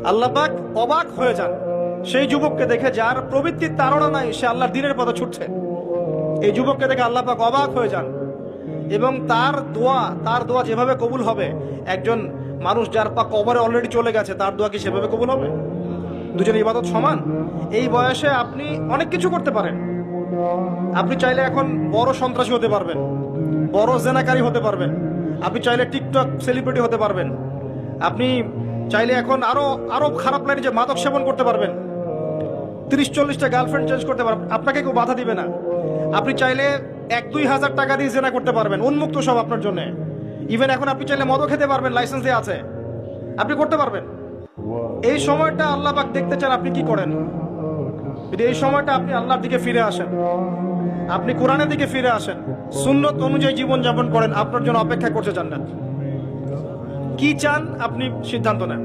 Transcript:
আল্লাহ পাক অবাক হয়ে যান সেই যুবককে দেখে যার প্রবৃত্তির তাড়না নাই, সে আল্লাহর দ্বীনের পথে ছুটছে। এই যুবককে দেখে আল্লাহ পাক অবাক হয়ে যান এবং তার দোয়া যেভাবে কবুল হবে, একজন মানুষ যার পাক কবরে অলরেডি চলে গেছে তার দোয়া কি সেভাবে কবুল হবে? দুজন ইবাদত সমান। এই বয়সে আপনি অনেক কিছু করতে পারেন। আপনি চাইলে এখন বড় সন্ত্রাসী হতে পারবেন, বড় জেনাকারী হতে পারবেন, আপনি চাইলে টিকটক সেলিব্রিটি হতে পারবেন, আপনি চাইলে এখন আরো আরো খারাপ লাইনে যে মাদক সেবন করতে পারবেন, 30-40টা গার্লফ্রেন্ড চেঞ্জ করতে পারবেন, আপনাকে কেউ বাধা দিবে না। আপনি চাইলে 1-2 হাজার টাকা দিয়ে জেনা করতে পারবেন, উন্মুক্ত সব আপনার জন্য। ইভেন এখন আপনি চাইলে মদও খেতে পারবেন, লাইসেন্স দিয়ে আছে, আপনি করতে পারবেন। এই সময়টা আল্লাহ পাক দেখতে চান আপনি কি করেন। যদি এই সময়টা আপনি আল্লাহর দিকে ফিরে আসেন, আপনি কোরআনের দিকে ফিরে আসেন, সুন্নত অনুযায়ী জীবন যাপন করেন, আপনার জন্য অপেক্ষা করছে জান্নাত। কি চান আপনি সিদ্ধান্ত নেন।